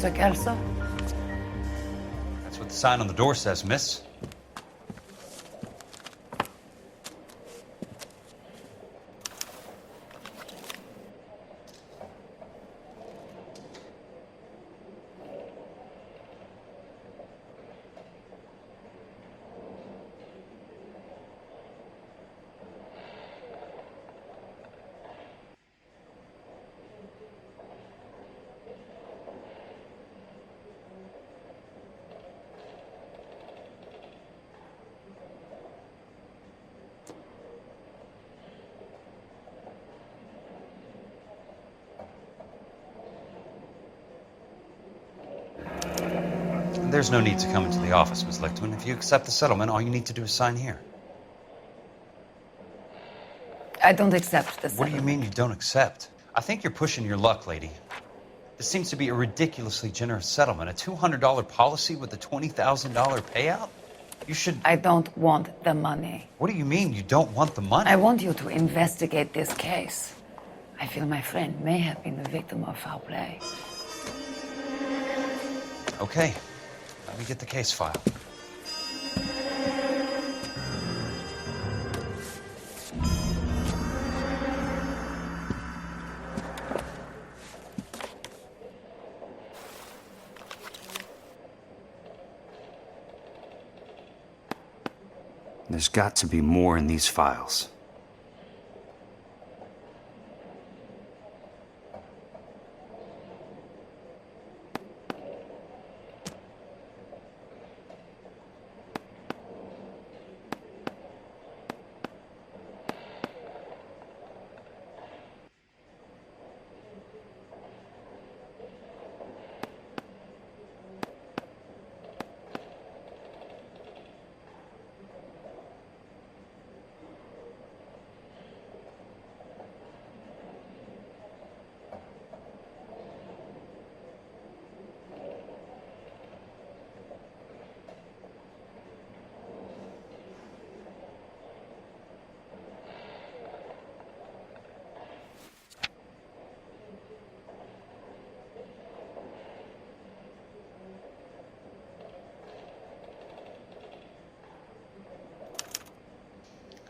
Mr. Kelso? That's what the sign on the door says, miss. There's no need to come into the office, Miss Lichtman. If you accept the settlement, all you need to do is sign here. I don't accept the settlement. What do you mean you don't accept? I think you're pushing your luck, lady. This seems to be a ridiculously generous settlement. A $200 policy with a $20,000 payout? You should... I don't want the money. What do you mean you don't want the money? I want you to investigate this case. I feel my friend may have been the victim of foul play. Okay. Let me get the case file. There's got to be more in these files.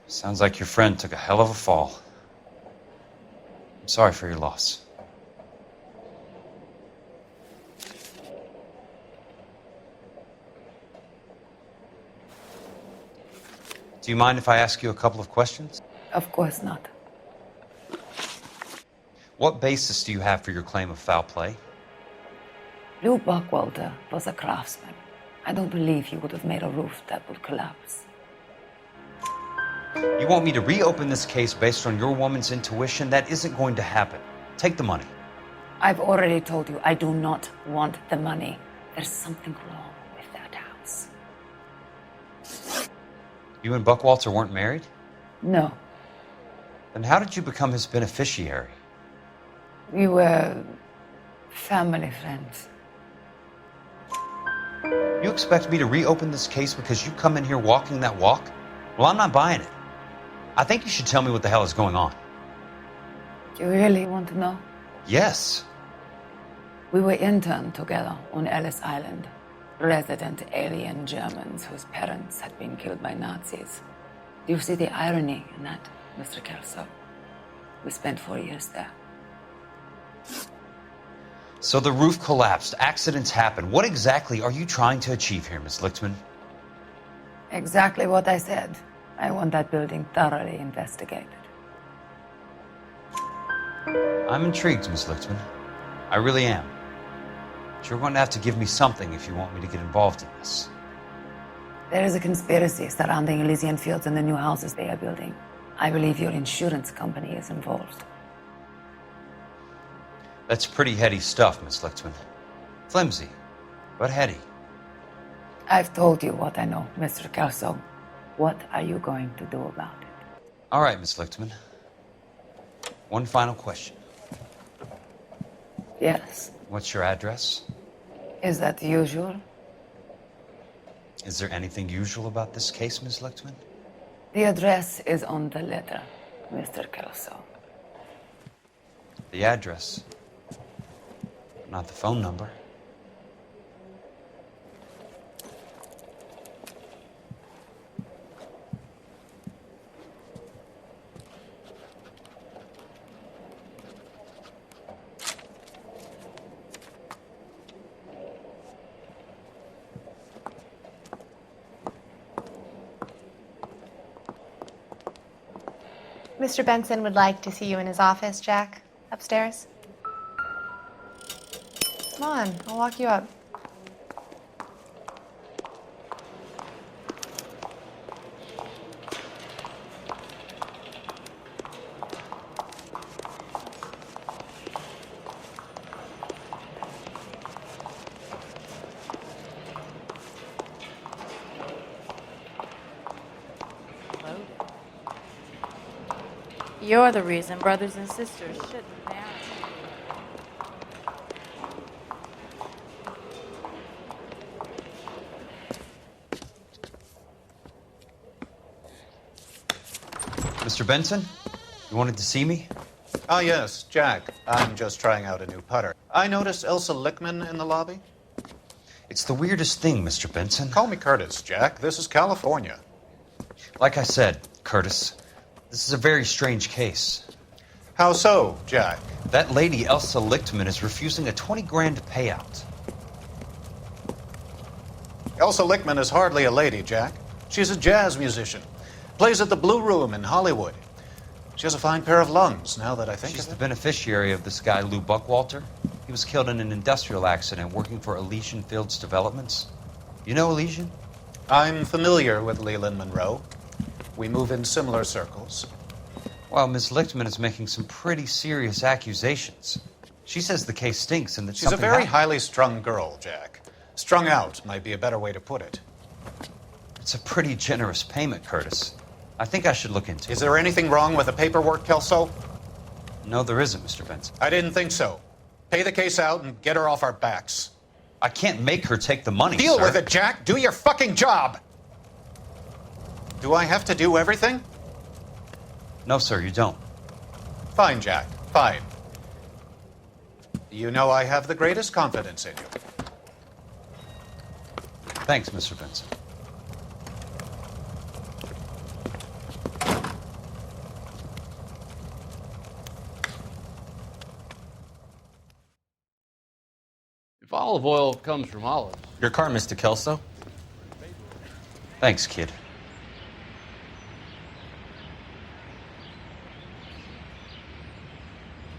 Sounds like your friend took a hell of a fall. I'm sorry for your loss. Do you mind if I ask you a couple of questions? Of course not. What basis do you have for your claim of foul play? Lou Buckwalter was a craftsman. I don't believe he would have made a roof that would collapse. You want me to reopen this case based on your woman's intuition? That isn't going to happen. Take the money. I've already told you I do not want the money. There's something wrong with that house. You and Buckwalter weren't married? No. Then how did you become his beneficiary? We were family friends. You expect me to reopen this case because you come in here walking that walk? Well, I'm not buying it. I think you should tell me what the hell is going on. You really want to know? Yes. We were interned together on Ellis Island. Resident alien Germans whose parents had been killed by Nazis. Do you see the irony in that, Mr. Kelso? We spent 4 years there. So the roof collapsed, accidents happen. What exactly are you trying to achieve here, Miss Lichtman? Exactly what I said. I want that building thoroughly investigated. I'm intrigued, Miss Lichtman. I really am. But you're going to have to give me something if you want me to get involved in this. There is a conspiracy surrounding Elysian Fields and the new houses they are building. I believe your insurance company is involved. That's pretty heady stuff, Miss Lichtman. Flimsy, but heady. I've told you what I know, Mr. Kelso. What are you going to do about it? All right, Miss Lichtman. One final question. Yes. What's your address? Is that usual? Is there anything usual about this case, Miss Lichtman? The address is on the letter, Mr. Kelso. The address. Not the phone number. Mr. Benson would like to see you in his office, Jack. Upstairs. Come on, I'll walk you up. You're the reason brothers and sisters shouldn't marry. Mr. Benson, you wanted to see me? Ah, yes, Jack. I'm just trying out a new putter. I noticed Elsa Lickman in the lobby. It's the weirdest thing, Mr. Benson. Call me Curtis, Jack. This is California. Like I said, Curtis, this is a very strange case. How so, Jack? That lady, Elsa Lichtman, is refusing a 20 grand payout. Elsa Lickman is hardly a lady, Jack. She's a jazz musician. Plays at the Blue Room in Hollywood. She has a fine pair of lungs, now that I think She's of the it. beneficiary of this guy, Lou Buckwalter. He was killed in an industrial accident working for Elysian Fields Developments. You know Elysian? I'm familiar with Leland Monroe. We move in similar circles. Well, Ms. Lichtman is making some pretty serious accusations. She says the case stinks and that She's a something very happened. highly strung girl, Jack. Strung out might be a better way to put it. It's a pretty generous payment, Curtis. I think I should look into it. Is there anything wrong with the paperwork, Kelso? No, there isn't, Mr. Benson. I didn't think so. Pay the case out and get her off our backs. I can't make her take the money, Deal sir. with it, Jack. Do your fucking job. Do I have to do everything? No, sir, you don't. Fine, Jack. Fine. You know I have the greatest confidence in you. Thanks, Mr. Benson. If olive oil comes from olives. Your car, Mr. Kelso. Thanks, kid.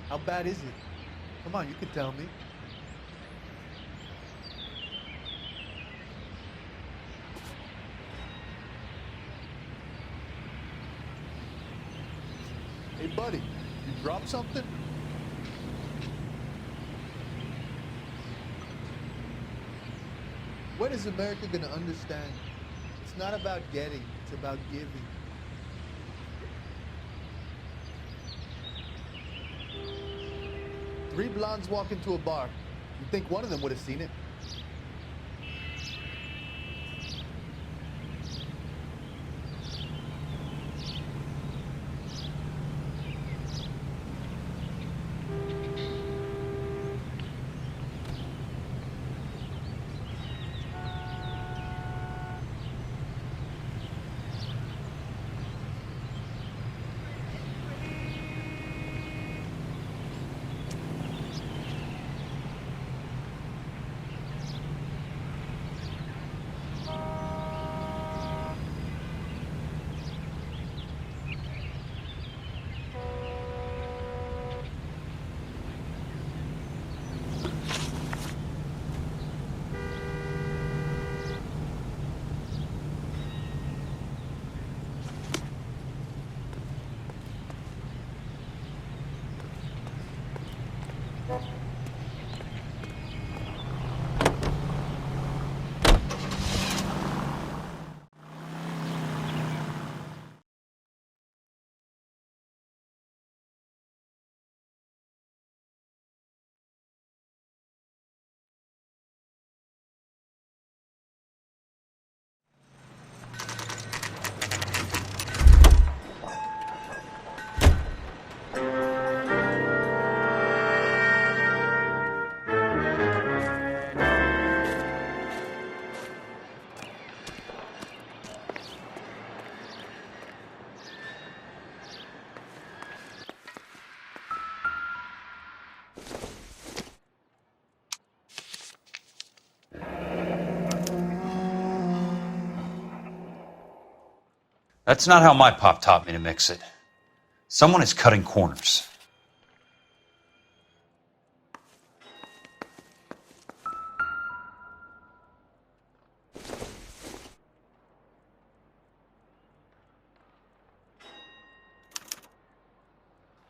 How bad is it? Come on, you can tell me. Hey, buddy, you dropped something? When is America gonna understand? It's not about getting, it's about giving. Three blondes walk into a bar. You'd think one of them would have seen it. That's not how my pop taught me to mix it. Someone is cutting corners.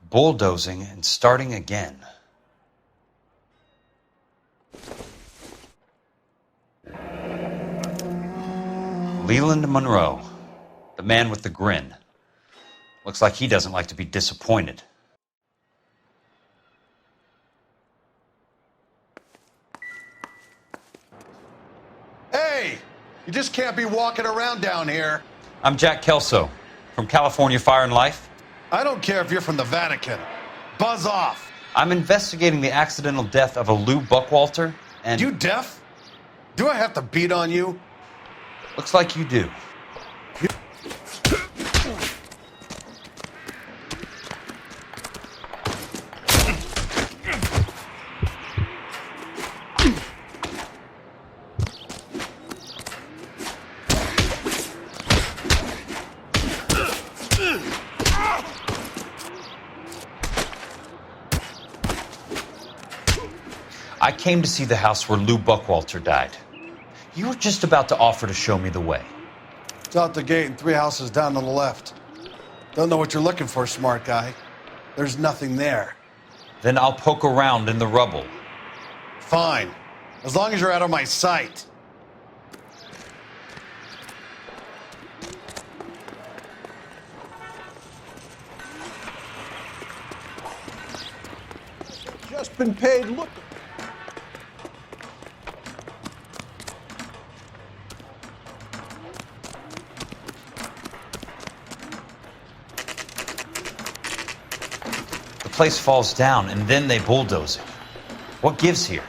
Bulldozing and starting again. Leland Monroe, the man with the grin. Looks like he doesn't like to be disappointed. Hey! You just can't be walking around down here. I'm Jack Kelso from California Fire and Life. I don't care if you're from the Vatican. Buzz off. I'm investigating the accidental death of a Lou Buckwalter, and... You deaf? Do I have to beat on you? Looks like you do. I came to see the house where Lou Buckwalter died. You were just about to offer to show me the way. It's out the gate and 3 houses down on the left. Don't know what you're looking for, smart guy. There's nothing there. Then I'll poke around in the rubble. Fine. As long as you're out of my sight. Just been paid. Look. The place falls down, and then they bulldoze it. What gives here?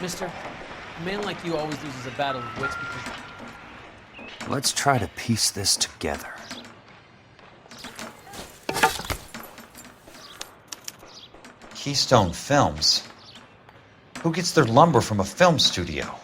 Mister, a man like you always loses a battle of wits because... Let's try to piece this together. Keystone Films? Who gets their lumber from a film studio?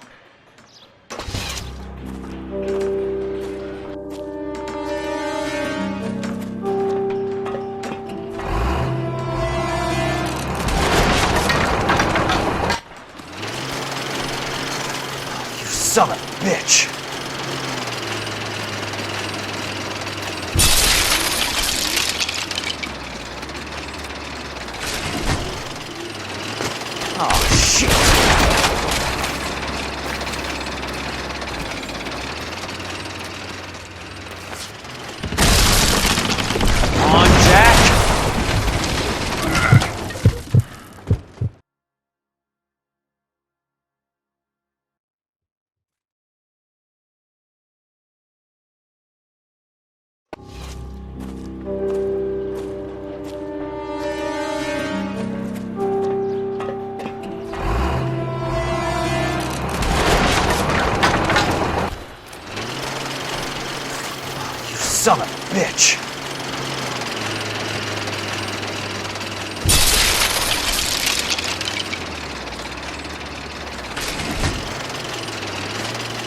Son of a bitch! Oh, shit! Come on, Jack! Son of a bitch!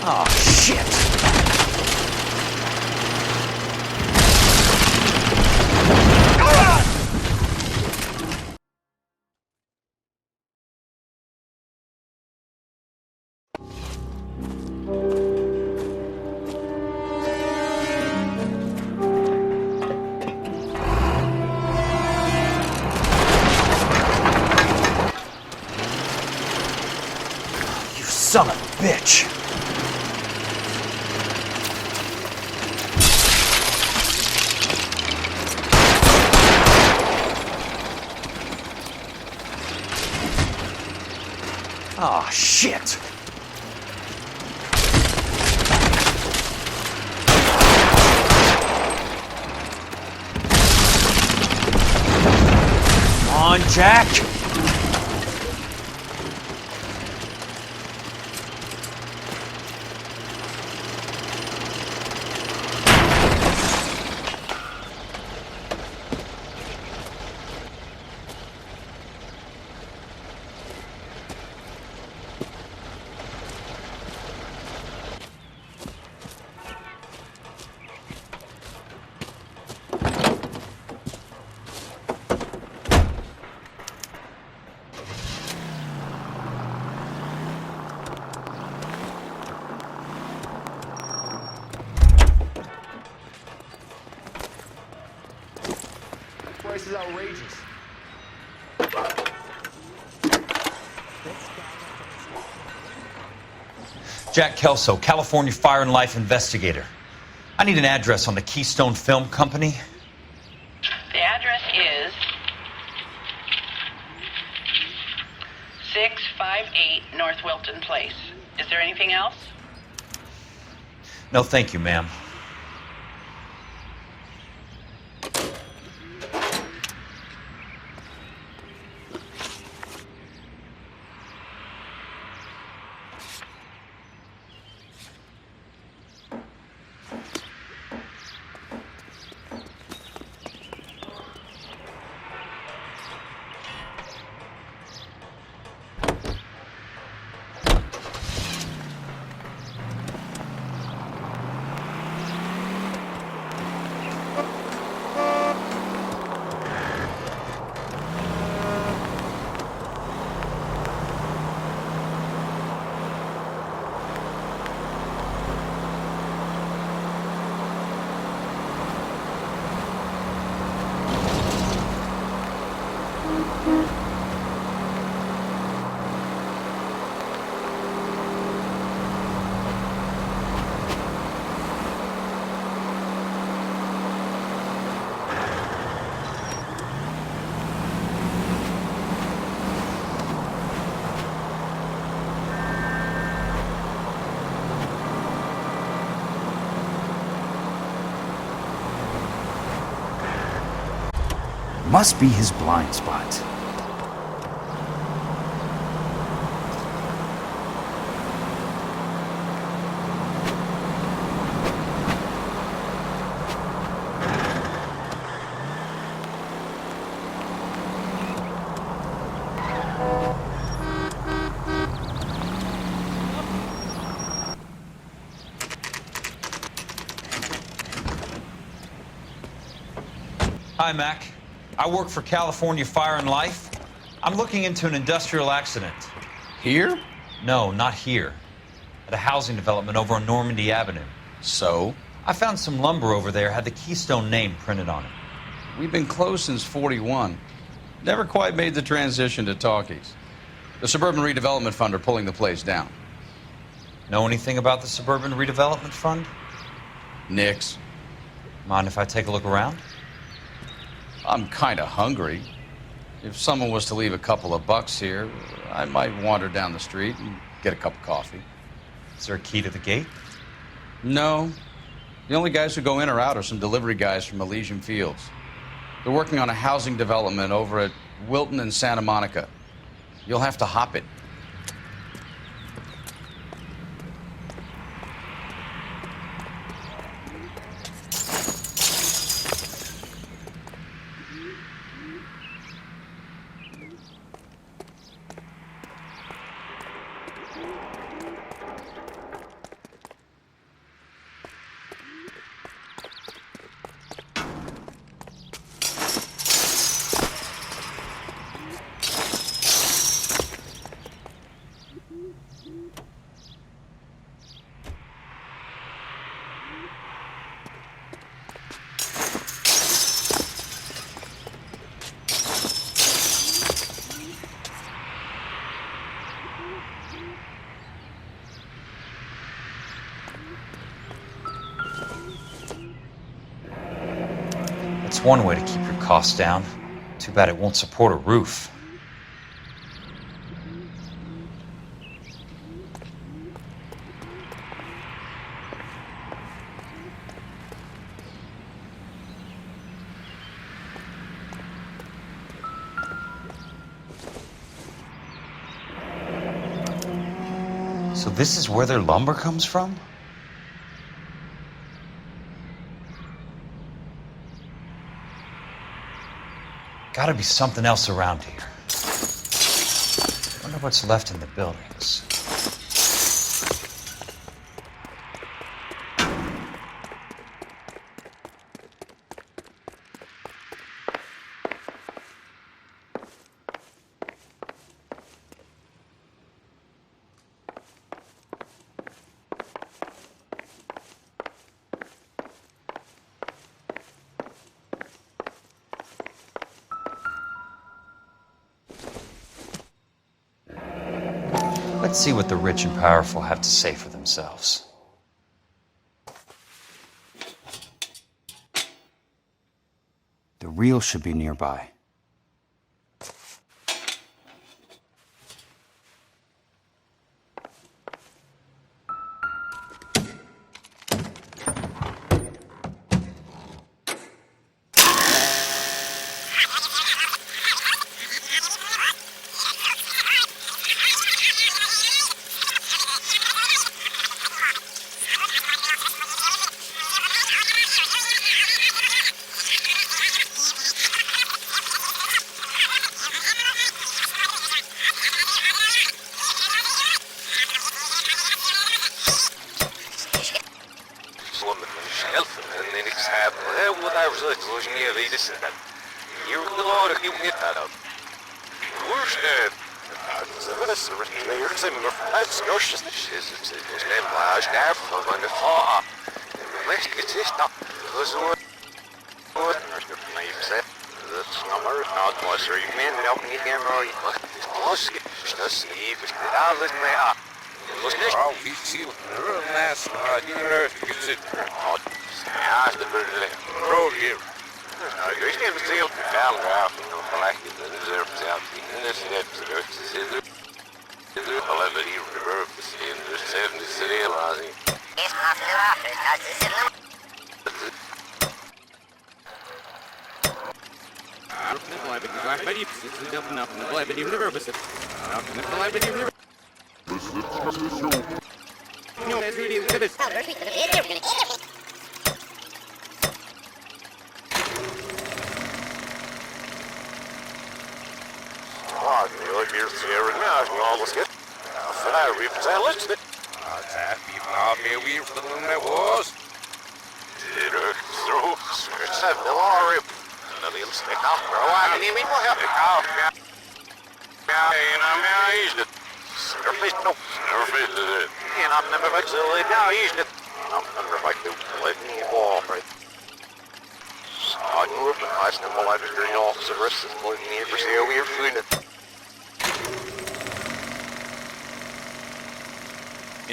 Oh, shit! Son of a bitch! Oh, shit! Jack! Price is outrageous. Jack Kelso, California Fire and Life investigator. I need an address on the Keystone Film Company. The address is 658 North Wilton Place. Is there anything else? No, thank you, ma'am. Must be his blind spot. Hi, Mac. I work for California Fire and Life. I'm looking into an industrial accident. Here? No, not here. At a housing development over on Normandy Avenue. So? I found some lumber over there, had the Keystone name printed on it. We've been closed since '41. Never quite made the transition to talkies. The Suburban Redevelopment Fund are pulling the place down. Know anything about the Suburban Redevelopment Fund? Nix. Mind if I take a look around? I'm kind of hungry. If someone was to leave a couple of bucks here, I might wander down the street and get a cup of coffee. Is there a key to the gate? No. The only guys who go in or out are some delivery guys from Elysian Fields. They're working on a housing development over at Wilton and Santa Monica. You'll have to hop it. It's one way to keep your costs down. Too bad it won't support a roof. So this is where their lumber comes from? Gotta be something else around here. Wonder what's left in the buildings. Let's see what the rich and powerful have to say for themselves. The real should be nearby.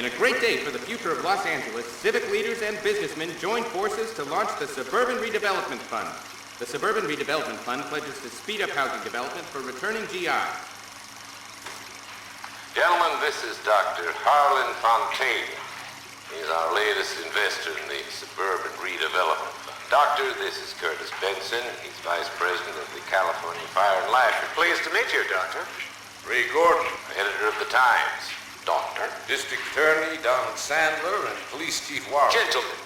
In a great day for the future of Los Angeles, civic leaders and businessmen joined forces to launch the Suburban Redevelopment Fund. The Suburban Redevelopment Fund pledges to speed up housing development for returning GIs. Gentlemen, this is Dr. Harlan Fontaine. He's our latest investor in the Suburban Redevelopment Fund. Doctor, this is Curtis Benson. He's Vice President of the California Fire and Life. Pleased to meet you, Doctor. Ray Gordon, editor of the Times. Doctor. District Attorney Donald Sandler and Police Chief Warren. Gentlemen,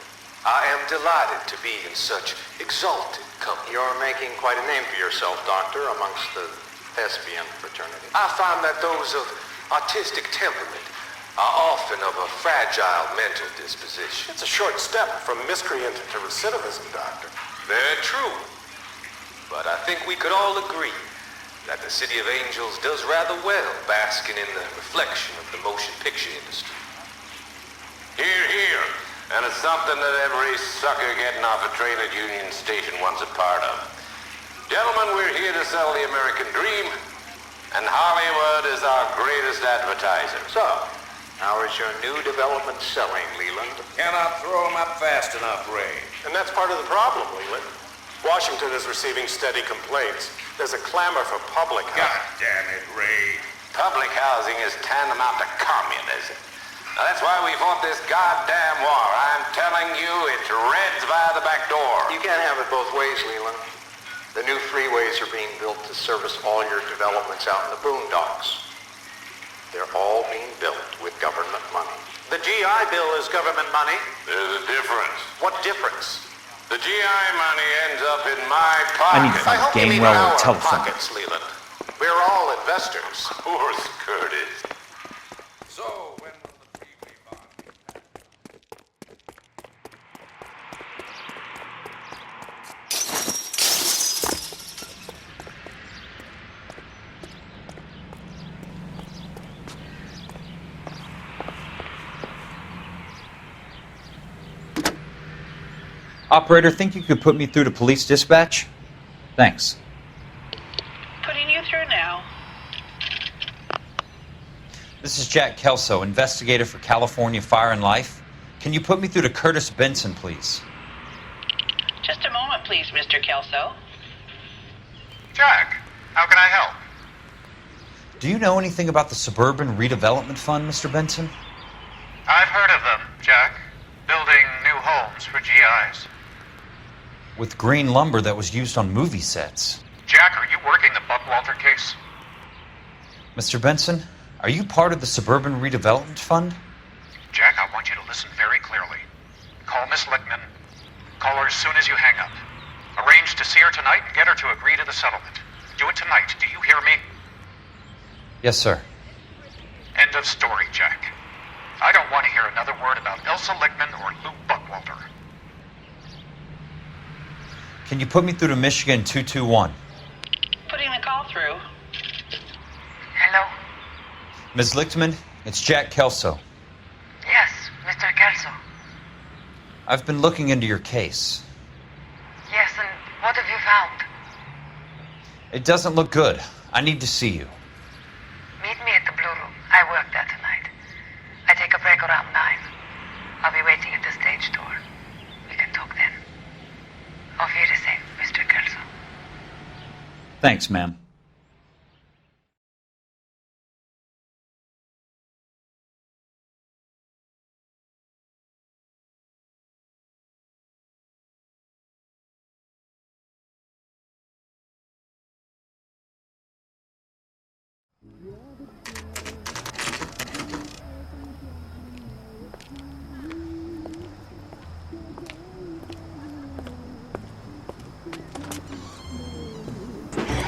I am delighted to be in such exalted company. You're making quite a name for yourself, Doctor, amongst the thespian fraternity. I find that those of artistic temperament are often of a fragile mental disposition. It's a short step from miscreant to recidivism, Doctor. Very true. But I think we could all agree that the City of Angels does rather well basking in the reflection of the motion picture industry. Hear, hear. And it's something that every sucker getting off a train at Union Station wants a part of. Gentlemen, we're here to sell the American dream, and Hollywood is our greatest advertiser. So, how is your new development selling, Leland? Cannot throw them up fast enough, Ray. And that's part of the problem, Leland. Washington is receiving steady complaints. There's a clamor for public housing. God damn it, Ray. Public housing is tantamount to communism. Now, that's why we fought this goddamn war. I'm telling you, it's Reds via the back door. You can't have it both ways, Leland. The new freeways are being built to service all your developments out in the boondocks. They're all being built with government money. The GI Bill is government money. There's a difference. What difference? The GI money ends up in my I need to pocket. find hope you mean Gainwell or our telephone. pockets, Leland. We're all investors. Of course, Curtis. So, when will the Freeway bond get back? Operator, think you could put me through to police dispatch? Thanks. Putting you through now. This is Jack Kelso, investigator for California Fire and Life. Can you put me through to Curtis Benson, please? Just a moment, please, Mr. Kelso. Jack, how can I help? Do you know anything about the Suburban Redevelopment Fund, Mr. Benson? I've heard of them, Jack. Building new homes for GIs. With green lumber that was used on movie sets. Jack, are you working the Buckwalter case? Mr. Benson, are you part of the Suburban Redevelopment Fund? Jack, I want you to listen very clearly. Call Miss Lickman. Call her as soon as you hang up. Arrange to see her tonight and get her to agree to the settlement. Do it tonight. Do you hear me? Yes, sir. End of story, Jack. I don't want to hear another word about Elsa Lickman or Lou Buckwalter. Can you put me through to Michigan 221? Putting the call through. Hello? Ms. Lichtman, it's Jack Kelso. Yes, Mr. Kelso. I've been looking into your case. Yes, and what have you found? It doesn't look good. I need to see you. Meet me at the Blue Room. I work there tonight. I take a break around 9. I'll be waiting at the stage door. We can talk then. Auf Wiedersehen, Mr. Kelso. Thanks, ma'am.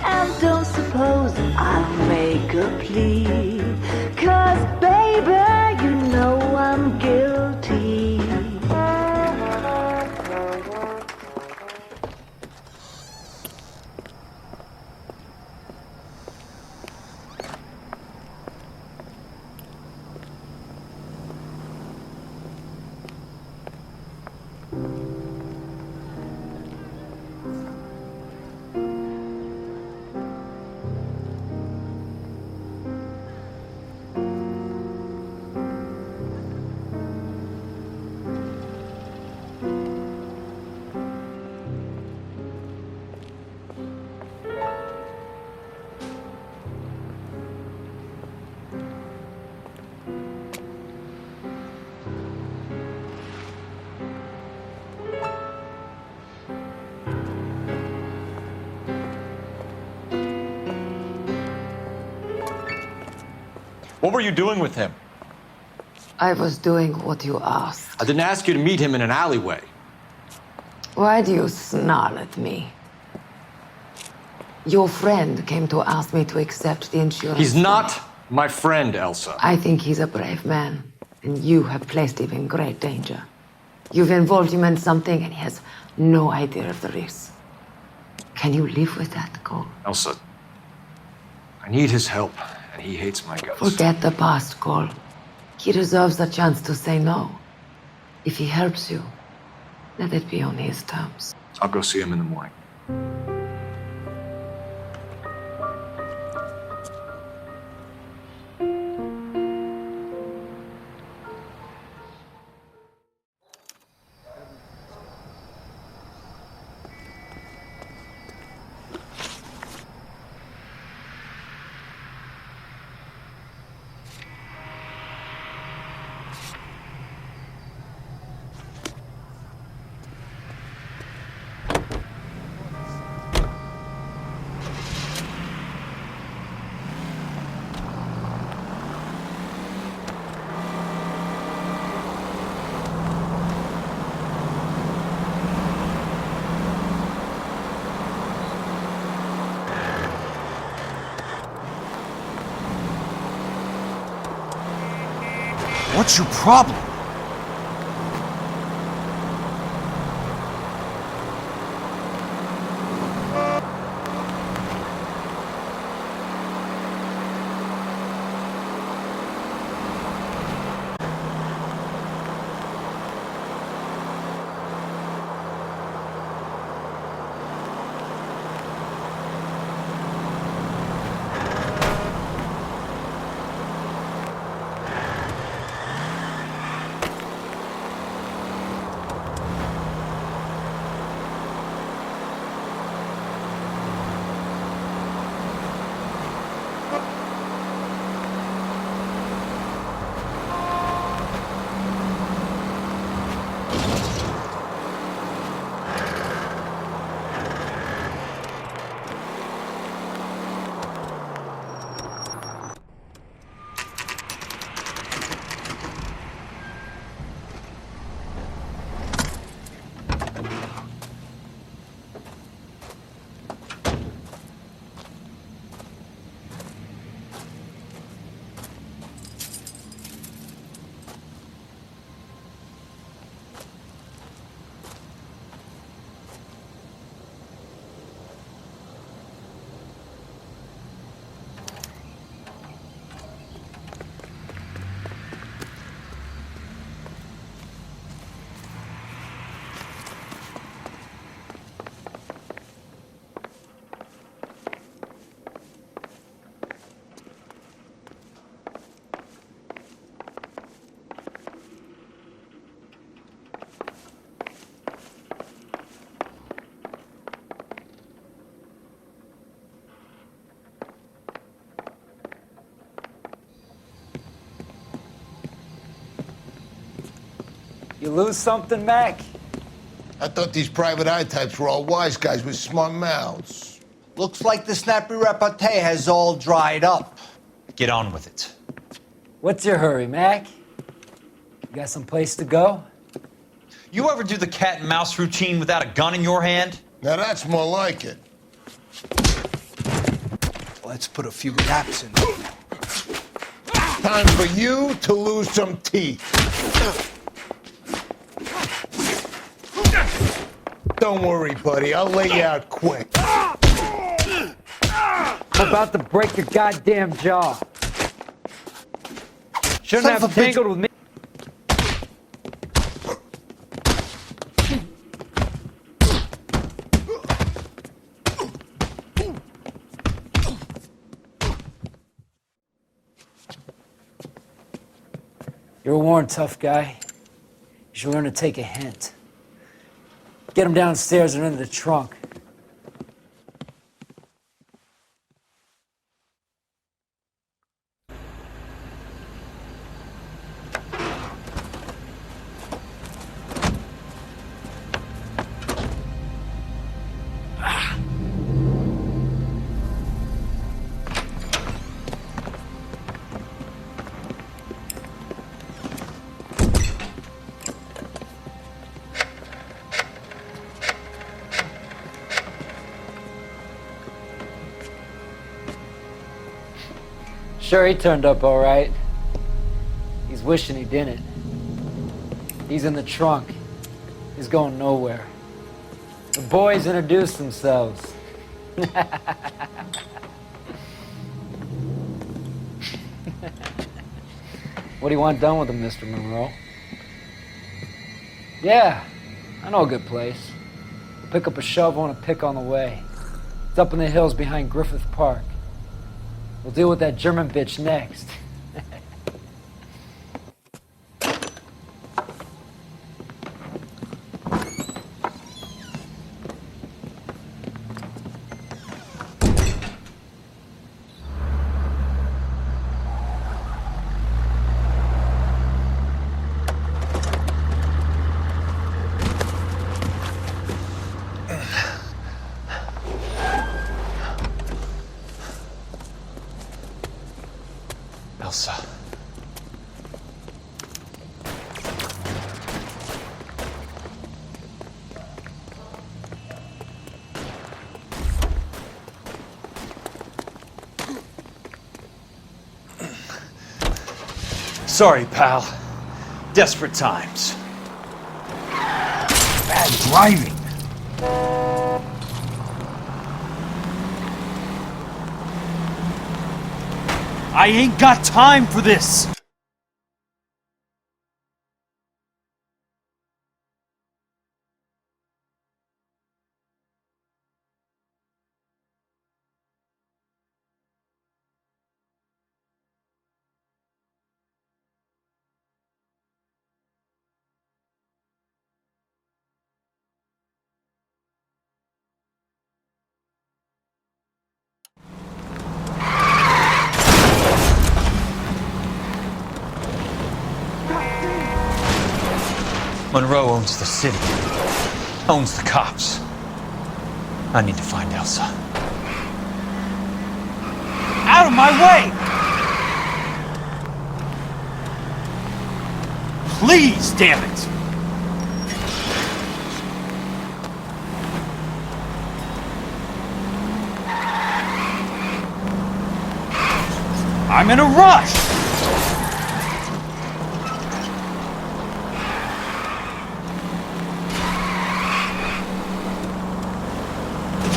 And don't suppose I'll make a plea, 'cause baby, you know I'm guilty. What were you doing with him? I was doing what you asked. I didn't ask you to meet him in an alleyway. Why do you snarl at me? Your friend came to ask me to accept the insurance. He's not my friend, Elsa. I think he's a brave man, and you have placed him in great danger. You've involved him in something, and he has no idea of the risk. Can you live with that, Cole? Elsa, I need his help, and he hates my guts. Forget the past, Cole. He deserves a chance to say no. If he helps you, let it be on his terms. I'll go see him in the morning. What's your problem? You lose something, Mac? I thought these private eye types were all wise guys with smart mouths. Looks like the snappy repartee has all dried up. Get on with it. What's your hurry, Mac? You got some place to go? You ever do the cat and mouse routine without a gun in your hand? Now that's more like it. Let's put a few raps in. Time for you to lose some teeth. Don't worry, buddy. I'll lay you out quick. I'm about to break your goddamn jaw. Shouldn't have tangled with me. You're a worn, tough guy. You should learn to take a hint. Get him downstairs and into the trunk. Sure, he turned up all right. He's wishing he didn't. He's in the trunk. He's going nowhere. The boys introduced themselves. What do you want done with him, Mr. Monroe? Yeah, I know a good place. We'll pick up a shovel and a pick on the way. It's up in the hills behind Griffith Park. We'll deal with that German bitch next. Elsa. Sorry, pal. Desperate times. Bad driving. I ain't got time for this! Monroe owns the city, owns the cops. I need to find Elsa. Out of my way! Please, damn it! I'm in a rush!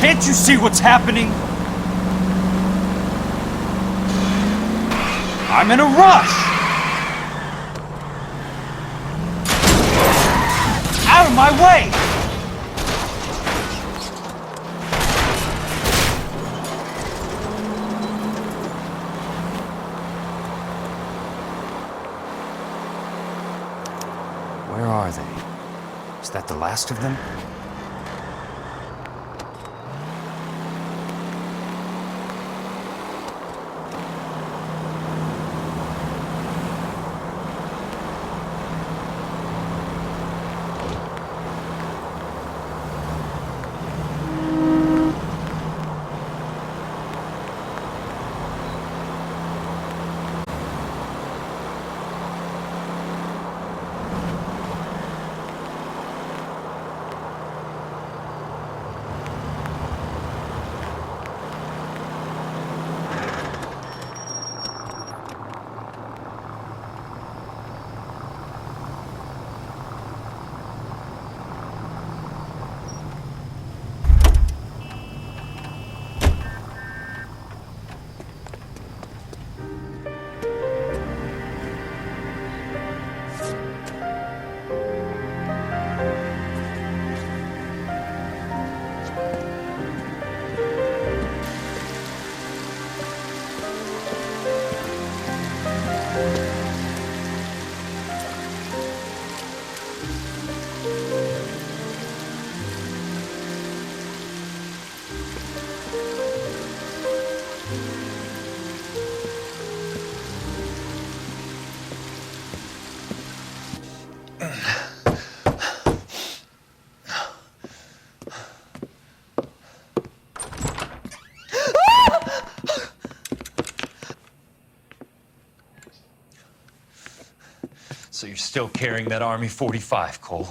Can't you see what's happening? I'm in a rush! Out of my way! Where are they? Is that the last of them? So you're still carrying that Army 45, Cole?